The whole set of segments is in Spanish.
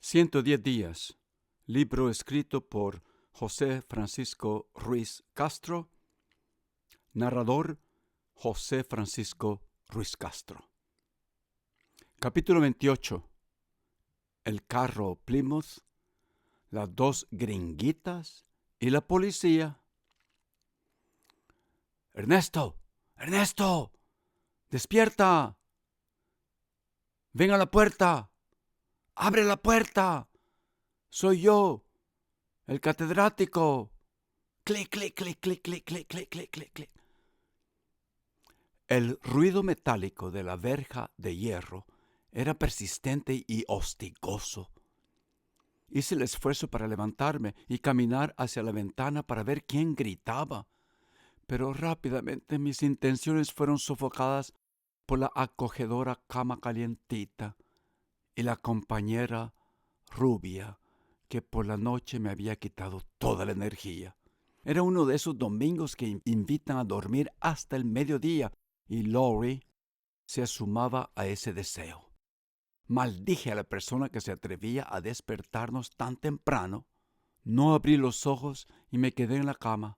110 días, libro escrito por José Francisco Ruiz Castro, narrador José Francisco Ruiz Castro. Capítulo 28. El carro Plymouth, las dos gringuitas y la policía. ¡Ernesto! ¡Ernesto! ¡Despierta! ¡Ven a la puerta! ¡Abre la puerta! ¡Soy yo, el catedrático! ¡Clic, clic, clic, clic, clic, clic, clic, clic, clic, clic! El ruido metálico de la verja de hierro era persistente y hostigoso. Hice el esfuerzo para levantarme y caminar hacia la ventana para ver quién gritaba, pero rápidamente mis intenciones fueron sofocadas por la acogedora cama calientita y la compañera rubia que por la noche me había quitado toda la energía. Era uno de esos domingos que invitan a dormir hasta el mediodía, y Laurie se sumaba a ese deseo. Maldije a la persona que se atrevía a despertarnos tan temprano. No abrí los ojos y me quedé en la cama,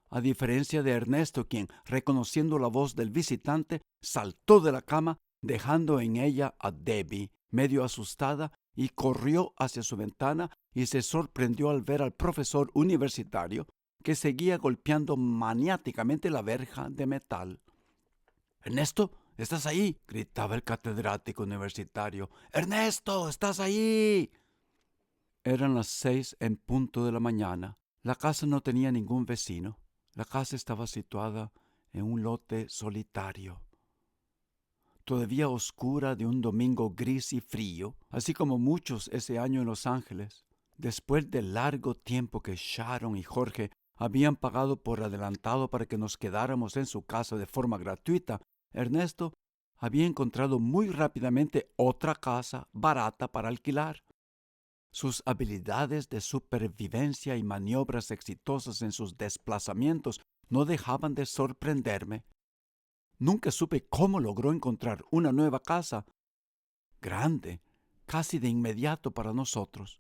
a diferencia de Ernesto, quien, reconociendo la voz del visitante, saltó de la cama, dejando en ella a Debbie, medio asustada, y corrió hacia su ventana y se sorprendió al ver al profesor universitario que seguía golpeando maniáticamente la verja de metal. «¡Ernesto! ¡Estás ahí!», gritaba el catedrático universitario. «¡Ernesto! ¡Estás ahí!». Eran las 6 en punto de la mañana. La casa no tenía ningún vecino. La casa estaba situada en un lote solitario, todavía oscura de un domingo gris y frío, así como muchos ese año en Los Ángeles. Después del largo tiempo que Sharon y Jorge habían pagado por adelantado para que nos quedáramos en su casa de forma gratuita, Ernesto había encontrado muy rápidamente otra casa barata para alquilar. Sus habilidades de supervivencia y maniobras exitosas en sus desplazamientos no dejaban de sorprenderme. Nunca supe cómo logró encontrar una nueva casa, grande, casi de inmediato para nosotros.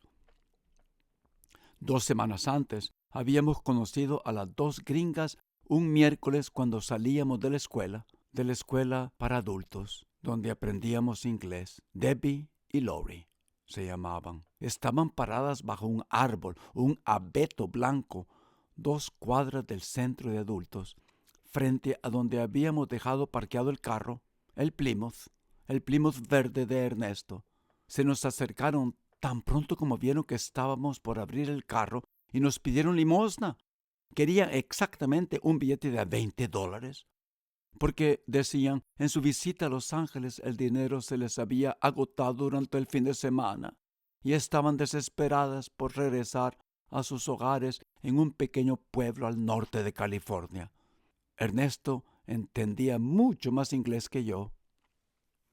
2 semanas antes habíamos conocido a las dos gringas un miércoles cuando salíamos de la escuela para adultos, donde aprendíamos inglés. Debbie y Laurie se llamaban. Estaban paradas bajo un árbol, un abeto blanco, 2 cuadras del centro de adultos, frente a donde habíamos dejado parqueado el carro, el Plymouth verde de Ernesto. Se nos acercaron tan pronto como vieron que estábamos por abrir el carro y nos pidieron limosna. Querían exactamente un billete de $20, porque, decían, en su visita a Los Ángeles el dinero se les había agotado durante el fin de semana y estaban desesperadas por regresar a sus hogares en un pequeño pueblo al norte de California. Ernesto entendía mucho más inglés que yo.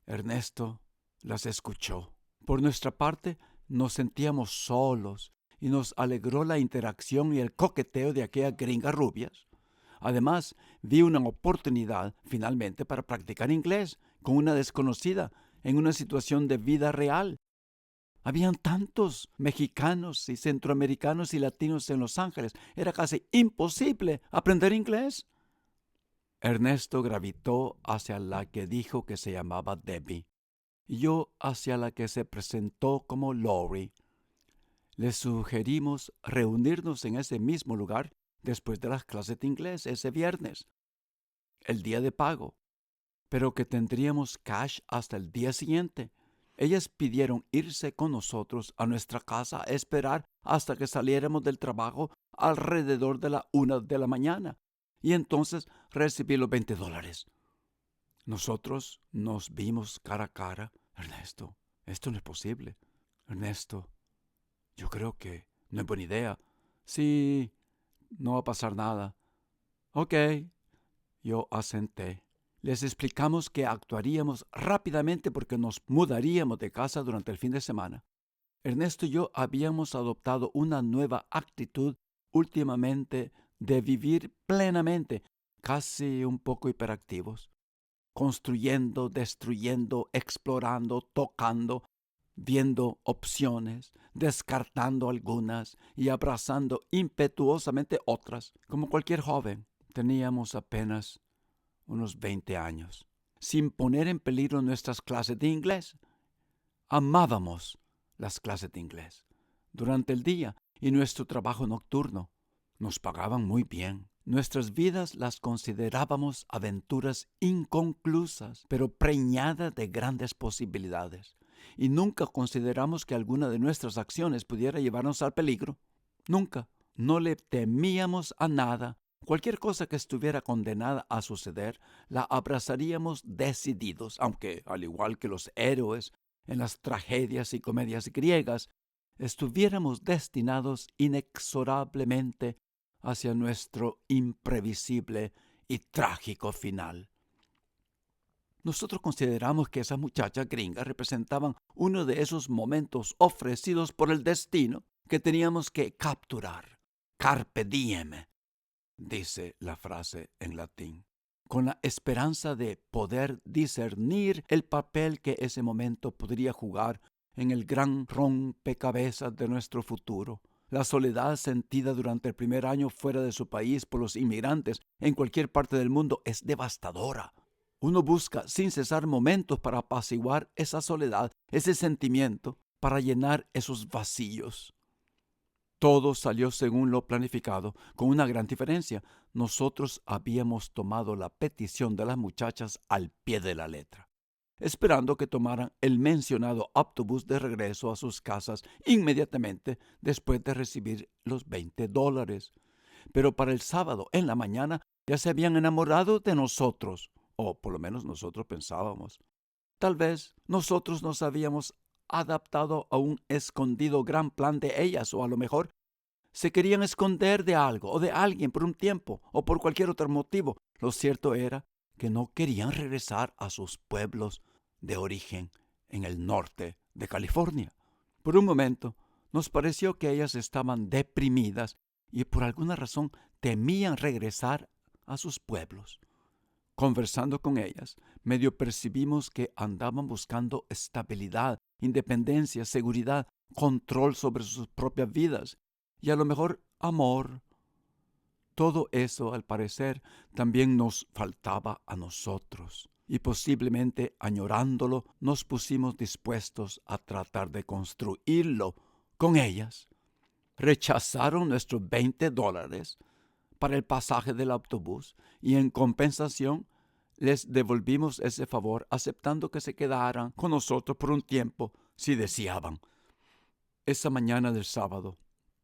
Ernesto las escuchó. Por nuestra parte, nos sentíamos solos y nos alegró la interacción y el coqueteo de aquellas gringas rubias. Además, vi una oportunidad, finalmente, para practicar inglés con una desconocida en una situación de vida real. Habían tantos mexicanos y centroamericanos y latinos en Los Ángeles. Era casi imposible aprender inglés. Ernesto gravitó hacia la que dijo que se llamaba Debbie, y yo hacia la que se presentó como Laurie. Le sugerimos reunirnos en ese mismo lugar después de las clases de inglés ese viernes, el día de pago, pero que tendríamos cash hasta el día siguiente. Ellas pidieron irse con nosotros a nuestra casa a esperar hasta que saliéramos del trabajo alrededor de la 1 de la mañana, y entonces recibí los $20. Nosotros nos vimos cara a cara. «Ernesto, esto no es posible». «Ernesto, yo creo que no es buena idea». «Sí, no va a pasar nada». «Ok». Yo asenté. Les explicamos que actuaríamos rápidamente porque nos mudaríamos de casa durante el fin de semana. Ernesto y yo habíamos adoptado una nueva actitud últimamente de vivir plenamente, casi un poco hiperactivos, construyendo, destruyendo, explorando, tocando, viendo opciones, descartando algunas y abrazando impetuosamente otras, como cualquier joven. Teníamos apenas unos 20 años, sin poner en peligro nuestras clases de inglés. Amábamos las clases de inglés durante el día y nuestro trabajo nocturno. Nos pagaban muy bien. Nuestras vidas las considerábamos aventuras inconclusas, pero preñadas de grandes posibilidades. Y nunca consideramos que alguna de nuestras acciones pudiera llevarnos al peligro. Nunca. No le temíamos a nada. Cualquier cosa que estuviera condenada a suceder, la abrazaríamos decididos, aunque, al igual que los héroes en las tragedias y comedias griegas, estuviéramos destinados inexorablemente hacia nuestro imprevisible y trágico final. Nosotros consideramos que esas muchachas gringas representaban uno de esos momentos ofrecidos por el destino que teníamos que capturar. Carpe diem, dice la frase en latín, con la esperanza de poder discernir el papel que ese momento podría jugar en el gran rompecabezas de nuestro futuro. La soledad sentida durante el primer año fuera de su país por los inmigrantes en cualquier parte del mundo es devastadora. Uno busca sin cesar momentos para apaciguar esa soledad, ese sentimiento, para llenar esos vacíos. Todo salió según lo planificado, con una gran diferencia. Nosotros habíamos tomado la petición de las muchachas al pie de la letra, esperando que tomaran el mencionado autobús de regreso a sus casas inmediatamente después de recibir los $20. Pero para el sábado en la mañana ya se habían enamorado de nosotros, o por lo menos nosotros pensábamos. Tal vez nosotros nos habíamos adaptado a un escondido gran plan de ellas, o a lo mejor se querían esconder de algo o de alguien por un tiempo o por cualquier otro motivo. Lo cierto era que no querían regresar a sus pueblos de origen en el norte de California. Por un momento nos pareció que ellas estaban deprimidas y por alguna razón temían regresar a sus pueblos. Conversando con ellas, medio percibimos que andaban buscando estabilidad, independencia, seguridad, control sobre sus propias vidas y a lo mejor amor. Todo eso, al parecer, también nos faltaba a nosotros y posiblemente añorándolo nos pusimos dispuestos a tratar de construirlo con ellas. Rechazaron nuestros $20 para el pasaje del autobús y en compensación les devolvimos ese favor aceptando que se quedaran con nosotros por un tiempo si deseaban. Esa mañana del sábado,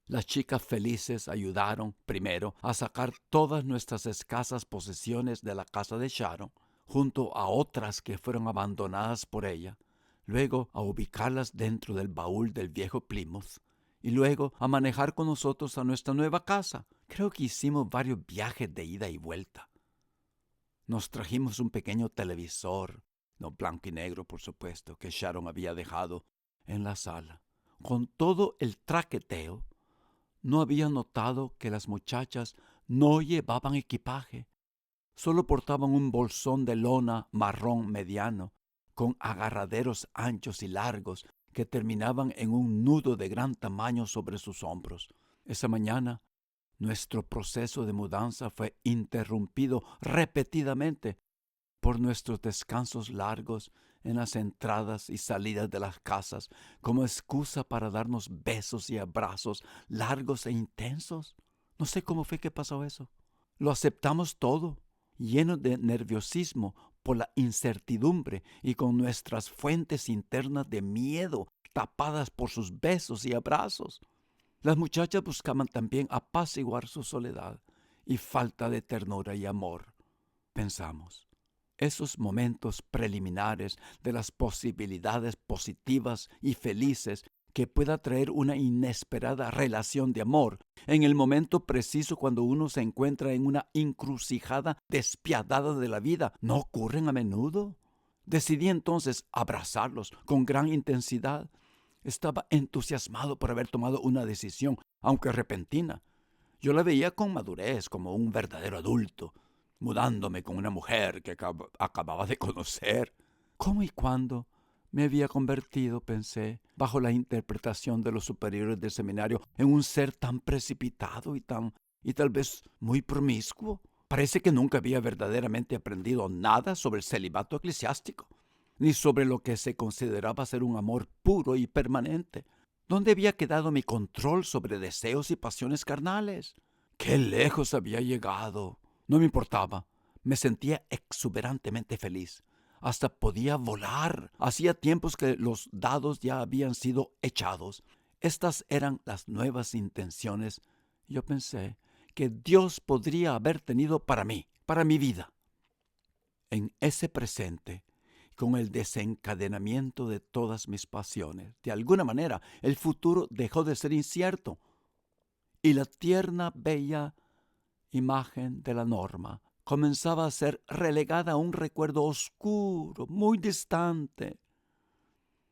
las chicas felices ayudaron primero a sacar todas nuestras escasas posesiones de la casa de Sharon, junto a otras que fueron abandonadas por ella, luego a ubicarlas dentro del baúl del viejo Plymouth, y luego a manejar con nosotros a nuestra nueva casa. Creo que hicimos varios viajes de ida y vuelta. Nos trajimos un pequeño televisor, no blanco y negro por supuesto, que Sharon había dejado en la sala. Con todo el traqueteo, no había notado que las muchachas no llevaban equipaje. Solo portaban un bolsón de lona marrón mediano, con agarraderos anchos y largos que terminaban en un nudo de gran tamaño sobre sus hombros. Esa mañana, nuestro proceso de mudanza fue interrumpido repetidamente por nuestros descansos largos en las entradas y salidas de las casas como excusa para darnos besos y abrazos largos e intensos. No sé cómo fue que pasó eso. Lo aceptamos todo, llenos de nerviosismo por la incertidumbre y con nuestras fuentes internas de miedo tapadas por sus besos y abrazos. Las muchachas buscaban también apaciguar su soledad y falta de ternura y amor. Pensamos, esos momentos preliminares de las posibilidades positivas y felices que pueda traer una inesperada relación de amor en el momento preciso cuando uno se encuentra en una encrucijada despiadada de la vida, ¿no ocurren a menudo? Decidí entonces abrazarlos con gran intensidad. Estaba entusiasmado por haber tomado una decisión, aunque repentina. Yo la veía con madurez, como un verdadero adulto, mudándome con una mujer que acababa de conocer. ¿Cómo y cuándo Me había convertido, pensé, bajo la interpretación de los superiores del seminario, en un ser tan precipitado y tal vez muy promiscuo. Parece que nunca había verdaderamente aprendido nada sobre el celibato eclesiástico, ni sobre lo que se consideraba ser un amor puro y permanente. ¿Dónde había quedado mi control sobre deseos y pasiones carnales? ¡Qué lejos había llegado! No me importaba. Me sentía exuberantemente feliz. Hasta podía volar. Hacía tiempos que los dados ya habían sido echados. Estas eran las nuevas intenciones, yo pensé, que Dios podría haber tenido para mí, para mi vida. En ese presente, con el desencadenamiento de todas mis pasiones, de alguna manera, el futuro dejó de ser incierto y la tierna, bella imagen de la Norma comenzaba a ser relegada a un recuerdo oscuro, muy distante.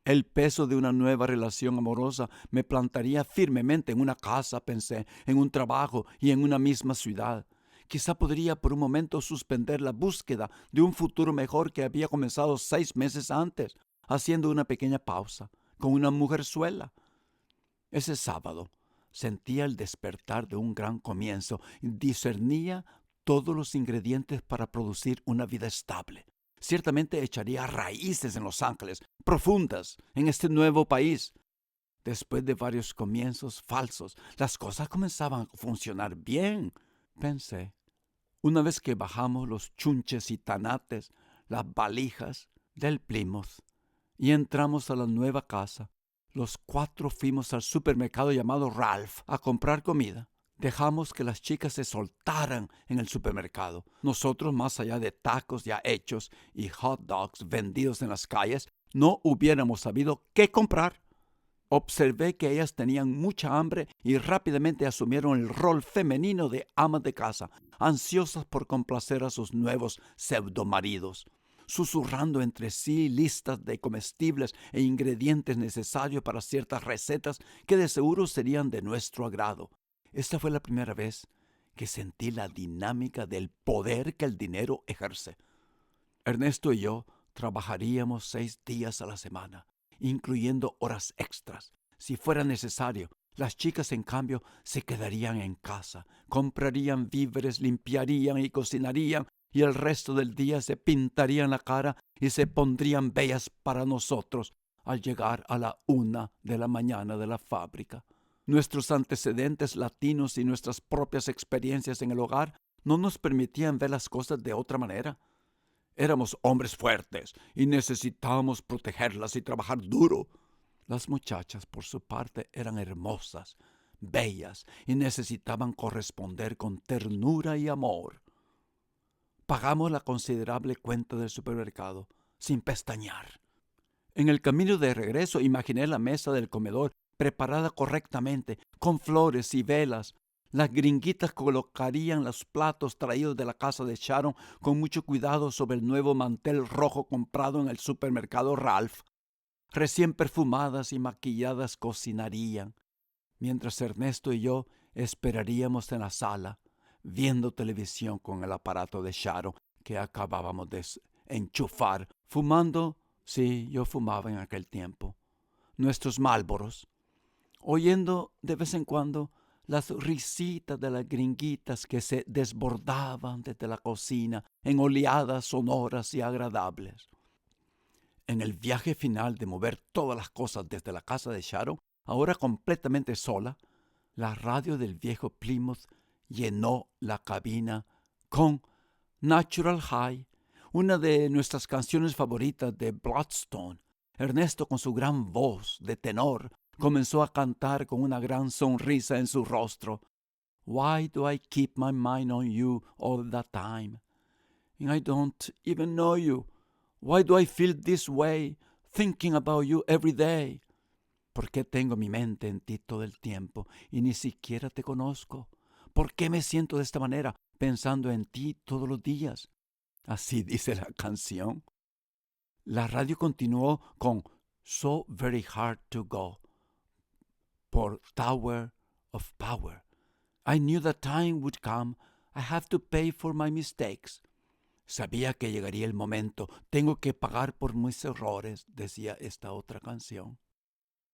El peso de una nueva relación amorosa me plantaría firmemente en una casa, pensé, en un trabajo y en una misma ciudad. Quizá podría por un momento suspender la búsqueda de un futuro mejor que había comenzado 6 meses antes, haciendo una pequeña pausa, con una mujerzuela. Ese sábado sentía el despertar de un gran comienzo y discernía todos los ingredientes para producir una vida estable. Ciertamente echaría raíces en Los Ángeles, profundas, en este nuevo país. Después de varios comienzos falsos, las cosas comenzaban a funcionar bien, pensé. Una vez que bajamos los chunches y tanates, las valijas del Plymouth, y entramos a la nueva casa, los 4 fuimos al supermercado llamado Ralph a comprar comida. Dejamos que las chicas se soltaran en el supermercado. Nosotros, más allá de tacos ya hechos y hot dogs vendidos en las calles, no hubiéramos sabido qué comprar. Observé que ellas tenían mucha hambre y rápidamente asumieron el rol femenino de amas de casa, ansiosas por complacer a sus nuevos pseudomaridos, susurrando entre sí listas de comestibles e ingredientes necesarios para ciertas recetas que de seguro serían de nuestro agrado. Esta fue la primera vez que sentí la dinámica del poder que el dinero ejerce. Ernesto y yo trabajaríamos 6 días a la semana, incluyendo horas extras, si fuera necesario. Las chicas, en cambio, se quedarían en casa, comprarían víveres, limpiarían y cocinarían, y el resto del día se pintarían la cara y se pondrían bellas para nosotros al llegar a la 1 de la mañana de la fábrica. Nuestros antecedentes latinos y nuestras propias experiencias en el hogar no nos permitían ver las cosas de otra manera. Éramos hombres fuertes y necesitábamos protegerlas y trabajar duro. Las muchachas, por su parte, eran hermosas, bellas y necesitaban corresponder con ternura y amor. Pagamos la considerable cuenta del supermercado sin pestañear. En el camino de regreso imaginé la mesa del comedor preparada correctamente, con flores y velas. Las gringuitas colocarían los platos traídos de la casa de Sharon con mucho cuidado sobre el nuevo mantel rojo comprado en el supermercado Ralph. Recién perfumadas y maquilladas cocinarían, mientras Ernesto y yo esperaríamos en la sala, viendo televisión con el aparato de Sharon que acabábamos de enchufar, fumando. Sí, yo fumaba en aquel tiempo nuestros Marlboros, oyendo de vez en cuando las risitas de las gringuitas que se desbordaban desde la cocina en oleadas sonoras y agradables. En el viaje final de mover todas las cosas desde la casa de Sharon, ahora completamente sola, la radio del viejo Plymouth llenó la cabina con Natural High, una de nuestras canciones favoritas de Bloodstone. Ernesto, con su gran voz de tenor, comenzó a cantar con una gran sonrisa en su rostro. Why do I keep my mind on you all the time? And I don't even know you. Why do I feel this way, thinking about you every day? ¿Por qué tengo mi mente en ti todo el tiempo y ni siquiera te conozco? ¿Por qué me siento de esta manera, pensando en ti todos los días? Así dice la canción. La radio continuó con So Very Hard to Go por Tower of Power. I knew the time would come. I have to pay for my mistakes. Sabía que llegaría el momento. Tengo que pagar por mis errores, decía esta otra canción.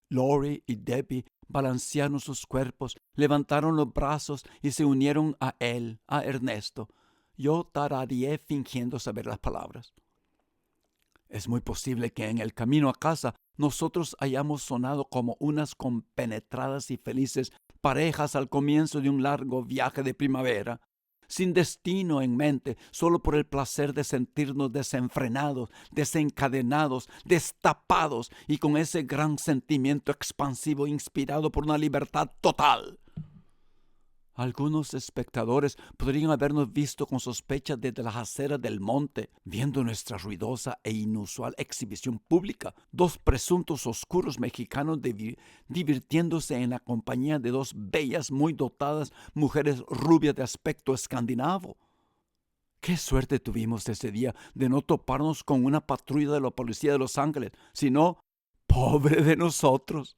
Lori y Debbie balancearon sus cuerpos, levantaron los brazos y se unieron a él, a Ernesto. Yo tarareé fingiendo saber las palabras. Es muy posible que en el camino a casa nosotros hayamos sonado como unas compenetradas y felices parejas al comienzo de un largo viaje de primavera, sin destino en mente, solo por el placer de sentirnos desenfrenados, desencadenados, destapados y con ese gran sentimiento expansivo inspirado por una libertad total. Algunos espectadores podrían habernos visto con sospecha desde las aceras del monte, viendo nuestra ruidosa e inusual exhibición pública, dos presuntos oscuros mexicanos divirtiéndose en la compañía de dos bellas, muy dotadas mujeres rubias de aspecto escandinavo. Qué suerte tuvimos ese día de no toparnos con una patrulla de la policía de Los Ángeles, sino, pobre de nosotros.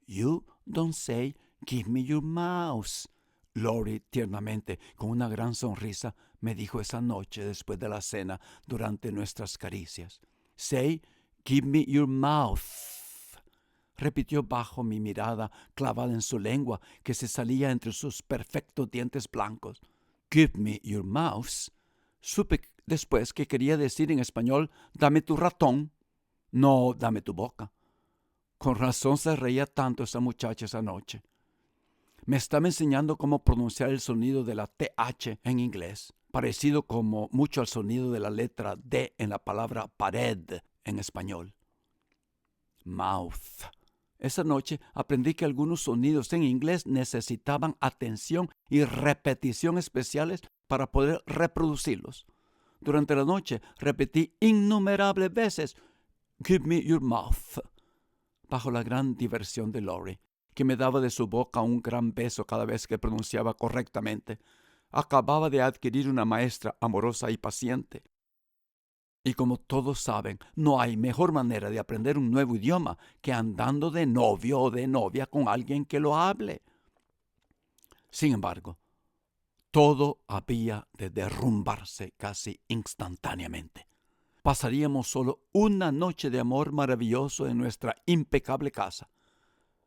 You don't say, "Give me your mouse". Lori, tiernamente, con una gran sonrisa, me dijo esa noche después de la cena durante nuestras caricias. Say, "Give me your mouth", repitió bajo mi mirada clavada en su lengua que se salía entre sus perfectos dientes blancos. Give me your mouse. Supe después que quería decir en español, dame tu ratón, no dame tu boca. Con razón se reía tanto esa muchacha esa noche. Me estaba enseñando cómo pronunciar el sonido de la TH en inglés, parecido como mucho al sonido de la letra D en la palabra pared en español. Mouth. Esa noche aprendí que algunos sonidos en inglés necesitaban atención y repetición especiales para poder reproducirlos. Durante la noche repetí innumerables veces, "Give me your mouth", bajo la gran diversión de Lori, que me daba de su boca un gran beso cada vez que pronunciaba correctamente. Acababa de adquirir una maestra amorosa y paciente. Y como todos saben, no hay mejor manera de aprender un nuevo idioma que andando de novio o de novia con alguien que lo hable. Sin embargo, todo había de derrumbarse casi instantáneamente. Pasaríamos solo una noche de amor maravilloso en nuestra impecable casa.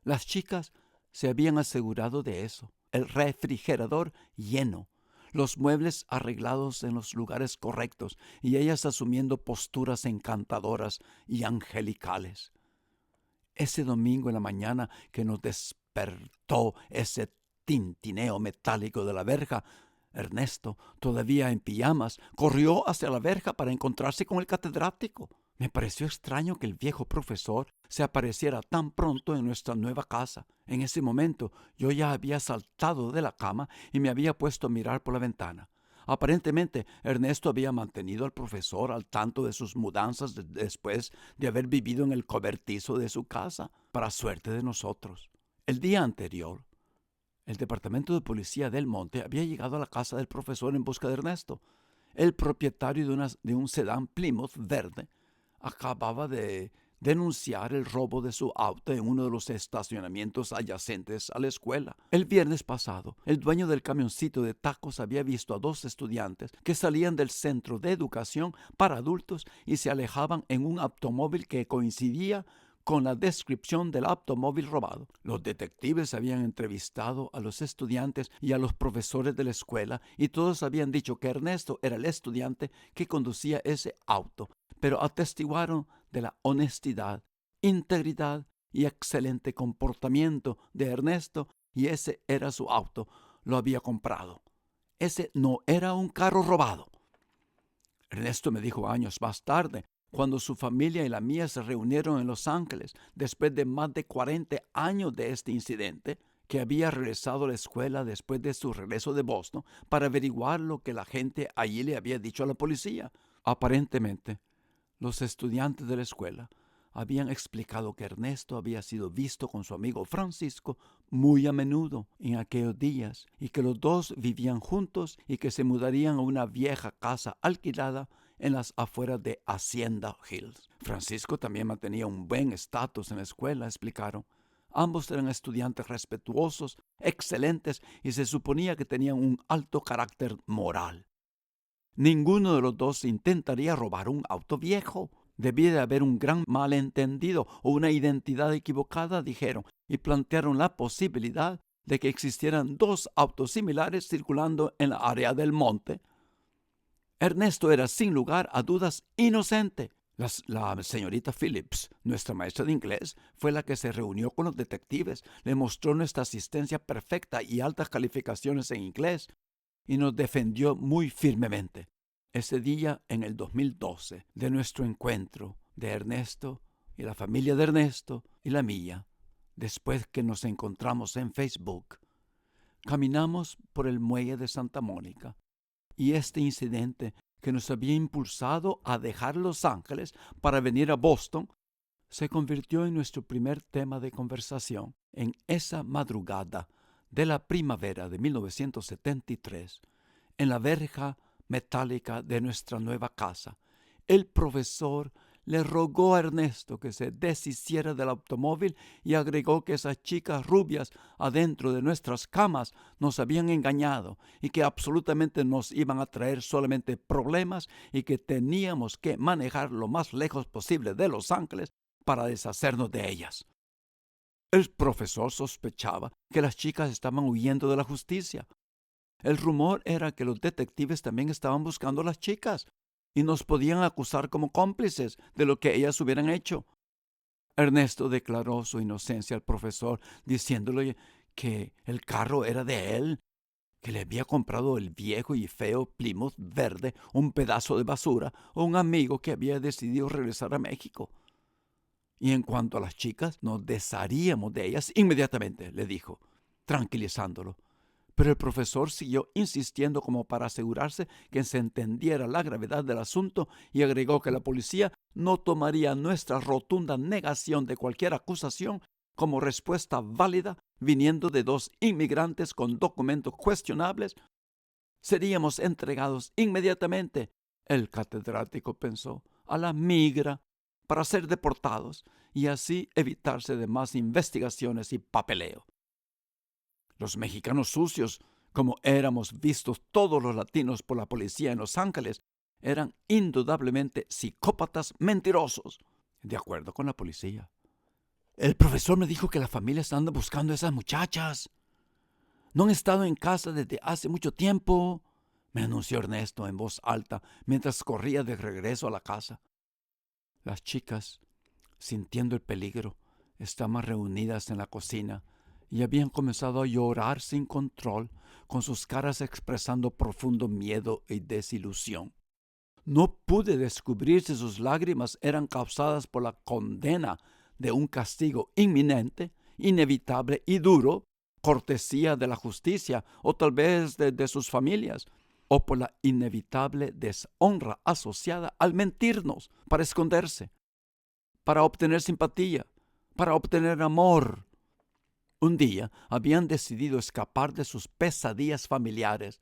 Las chicas se habían asegurado de eso. El refrigerador lleno, los muebles arreglados en los lugares correctos y ellas asumiendo posturas encantadoras y angelicales. Ese domingo en la mañana que nos despertó ese tintineo metálico de la verja, Ernesto, todavía en pijamas, corrió hacia la verja para encontrarse con el catedrático. Me pareció extraño que el viejo profesor se apareciera tan pronto en nuestra nueva casa. En ese momento yo ya había saltado de la cama y me había puesto a mirar por la ventana. Aparentemente, Ernesto había mantenido al profesor al tanto de sus mudanzas después de haber vivido en el cobertizo de su casa, para suerte de nosotros. El día anterior, el departamento de policía del Monte había llegado a la casa del profesor en busca de Ernesto. El propietario de un sedán Plymouth verde acababa de denunciar el robo de su auto en uno de los estacionamientos adyacentes a la escuela. El viernes pasado, el dueño del camioncito de tacos había visto a dos estudiantes que salían del centro de educación para adultos y se alejaban en un automóvil que coincidía con la descripción del automóvil robado. Los detectives habían entrevistado a los estudiantes y a los profesores de la escuela y todos habían dicho que Ernesto era el estudiante que conducía ese auto, pero atestiguaron de la honestidad, integridad y excelente comportamiento de Ernesto y ese era su auto. Lo había comprado. Ese no era un carro robado. Ernesto me dijo años más tarde, cuando su familia y la mía se reunieron en Los Ángeles después de más de 40 años de este incidente, que había regresado a la escuela después de su regreso de Boston para averiguar lo que la gente allí le había dicho a la policía. Aparentemente, los estudiantes de la escuela habían explicado que Ernesto había sido visto con su amigo Francisco muy a menudo en aquellos días y que los dos vivían juntos y que se mudarían a una vieja casa alquilada en las afueras de Hacienda Hills. Francisco también mantenía un buen estatus en la escuela, explicaron. Ambos eran estudiantes respetuosos, excelentes y se suponía que tenían un alto carácter moral. Ninguno de los dos intentaría robar un auto viejo. Debía de haber un gran malentendido o una identidad equivocada, dijeron, y plantearon la posibilidad de que existieran dos autos similares circulando en la área del monte. Ernesto era sin lugar a dudas inocente. La señorita Phillips, nuestra maestra de inglés, fue la que se reunió con los detectives, le mostró nuestra asistencia perfecta y altas calificaciones en inglés y nos defendió muy firmemente. Ese día, en el 2012, de nuestro encuentro de Ernesto y la familia de Ernesto y la mía, después que nos encontramos en Facebook, caminamos por el muelle de Santa Mónica y este incidente que nos había impulsado a dejar Los Ángeles para venir a Boston se convirtió en nuestro primer tema de conversación en esa madrugada de la primavera de 1973, en la verja metálica de nuestra nueva casa. El profesor le rogó a Ernesto que se deshiciera del automóvil y agregó que esas chicas rubias adentro de nuestras camas nos habían engañado y que absolutamente nos iban a traer solamente problemas y que teníamos que manejar lo más lejos posible de Los Ángeles para deshacernos de ellas. El profesor sospechaba que las chicas estaban huyendo de la justicia. El rumor era que los detectives también estaban buscando a las chicas y nos podían acusar como cómplices de lo que ellas hubieran hecho. Ernesto declaró su inocencia al profesor, diciéndole que el carro era de él, que le había comprado el viejo y feo Plymouth verde, un pedazo de basura, o un amigo que había decidido regresar a México. Y en cuanto a las chicas, nos desharíamos de ellas inmediatamente, le dijo, tranquilizándolo. Pero el profesor siguió insistiendo como para asegurarse que se entendiera la gravedad del asunto y agregó que la policía no tomaría nuestra rotunda negación de cualquier acusación como respuesta válida viniendo de dos inmigrantes con documentos cuestionables. Seríamos entregados inmediatamente, el catedrático pensó, a la migra para ser deportados y así evitarse de más investigaciones y papeleo. Los mexicanos sucios, como éramos vistos todos los latinos por la policía en Los Ángeles, eran indudablemente psicópatas mentirosos, de acuerdo con la policía. El profesor me dijo que la familia está buscando a esas muchachas. No han estado en casa desde hace mucho tiempo, me anunció Ernesto en voz alta mientras corría de regreso a la casa. Las chicas, sintiendo el peligro, estaban reunidas en la cocina y habían comenzado a llorar sin control, con sus caras expresando profundo miedo y desilusión. No pude descubrir si sus lágrimas eran causadas por la condena de un castigo inminente, inevitable y duro, cortesía de la justicia o tal vez de sus familias, o por la inevitable deshonra asociada al mentirnos para esconderse, para obtener simpatía, para obtener amor. Un día habían decidido escapar de sus pesadillas familiares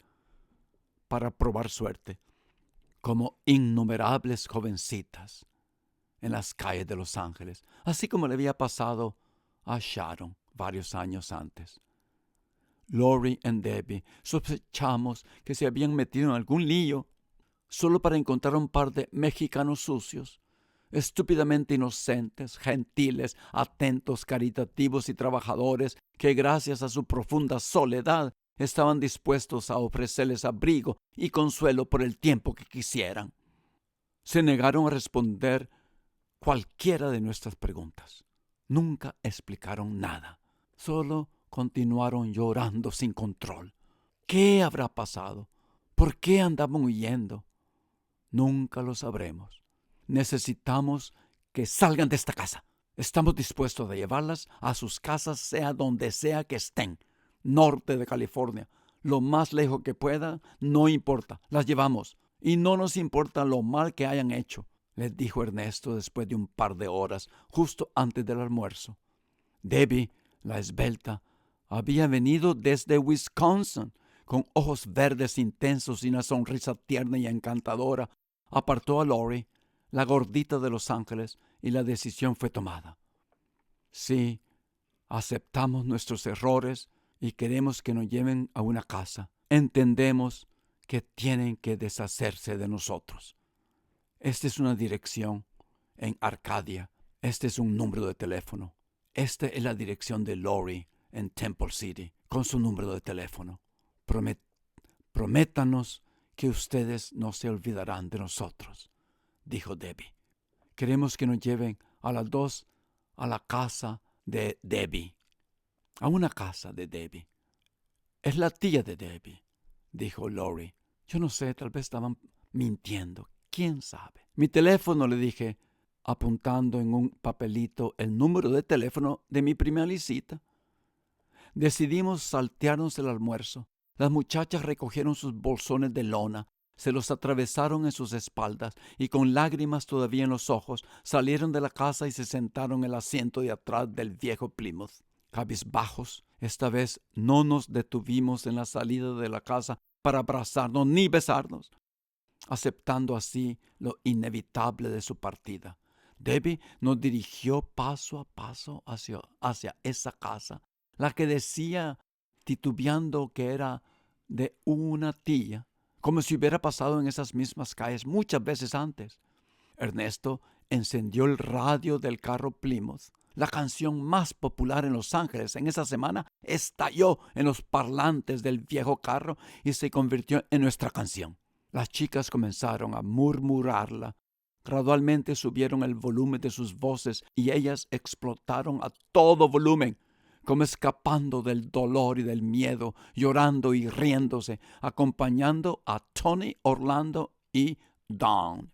para probar suerte, como innumerables jovencitas en las calles de Los Ángeles, así como le había pasado a Sharon varios años antes. Lori y Debbie sospechamos que se habían metido en algún lío solo para encontrar un par de mexicanos sucios, estúpidamente inocentes, gentiles, atentos, caritativos y trabajadores que gracias a su profunda soledad estaban dispuestos a ofrecerles abrigo y consuelo por el tiempo que quisieran. Se negaron a responder cualquiera de nuestras preguntas. Nunca explicaron nada. Solo continuaron llorando sin control. ¿Qué habrá pasado? ¿Por qué andaban huyendo? Nunca lo sabremos. Necesitamos que salgan de esta casa. Estamos dispuestos a llevarlas a sus casas, sea donde sea que estén. Norte de California. Lo más lejos que pueda, no importa. Las llevamos. Y no nos importa lo mal que hayan hecho, les dijo Ernesto después de un par de horas, justo antes del almuerzo. Debbie, la esbelta, había venido desde Wisconsin, con ojos verdes intensos y una sonrisa tierna y encantadora. Apartó a Lori, la gordita de Los Ángeles, y la decisión fue tomada. Sí, aceptamos nuestros errores y queremos que nos lleven a una casa. Entendemos que tienen que deshacerse de nosotros. Esta es una dirección en Arcadia. Este es un número de teléfono. Esta es la dirección de Lori en Temple City, con su número de teléfono. Prométanos que ustedes no se olvidarán de nosotros, dijo Debbie. Queremos que nos lleven a las 2 a la casa de Debbie. A una casa de Debbie. Es la tía de Debbie, dijo Lori. Yo no sé, tal vez estaban mintiendo. ¿Quién sabe? Mi teléfono, le dije, apuntando en un papelito el número de teléfono de mi prima Lisita. Decidimos saltearnos el almuerzo. Las muchachas recogieron sus bolsones de lona, se los atravesaron en sus espaldas y con lágrimas todavía en los ojos salieron de la casa y se sentaron en el asiento de atrás del viejo Plymouth. Cabizbajos, esta vez no nos detuvimos en la salida de la casa para abrazarnos ni besarnos, aceptando así lo inevitable de su partida. Debbie nos dirigió paso a paso hacia esa casa, la que decía, titubeando, que era de una tía, como si hubiera pasado en esas mismas calles muchas veces antes. Ernesto encendió el radio del carro Plymouth. La canción más popular en Los Ángeles en esa semana estalló en los parlantes del viejo carro y se convirtió en nuestra canción. Las chicas comenzaron a murmurarla. Gradualmente subieron el volumen de sus voces y ellas explotaron a todo volumen, como escapando del dolor y del miedo, llorando y riéndose, acompañando a Tony, Orlando y Dawn.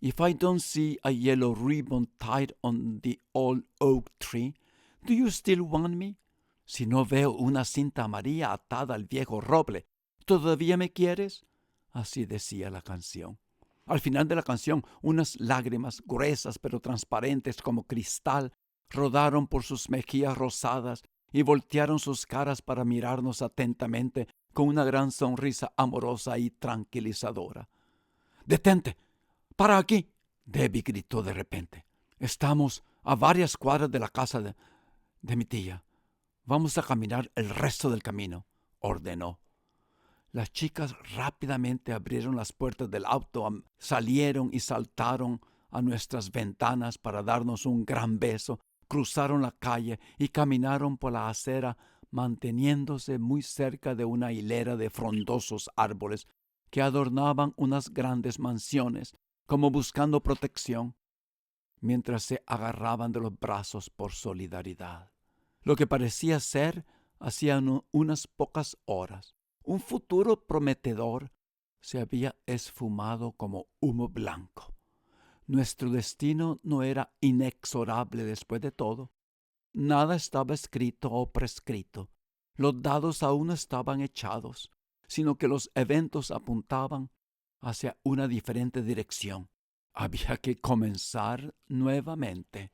If I don't see a yellow ribbon tied on the old oak tree, do you still want me? Si no veo una cinta amarilla atada al viejo roble, ¿todavía me quieres? Así decía la canción. Al final de la canción, unas lágrimas gruesas pero transparentes como cristal rodaron por sus mejillas rosadas y voltearon sus caras para mirarnos atentamente con una gran sonrisa amorosa y tranquilizadora. ¡Detente! ¡Para aquí!, Debbie gritó de repente. Estamos a varias cuadras de la casa de mi tía. Vamos a caminar el resto del camino, ordenó. Las chicas rápidamente abrieron las puertas del auto, salieron y saltaron a nuestras ventanas para darnos un gran beso, cruzaron la calle y caminaron por la acera manteniéndose muy cerca de una hilera de frondosos árboles que adornaban unas grandes mansiones, como buscando protección, mientras se agarraban de los brazos por solidaridad. Lo que parecía ser, hacía unas pocas horas, un futuro prometedor se había esfumado como humo blanco. Nuestro destino no era inexorable después de todo. Nada estaba escrito o prescrito. Los dados aún no estaban echados, sino que los eventos apuntaban hacia una diferente dirección. Había que comenzar nuevamente.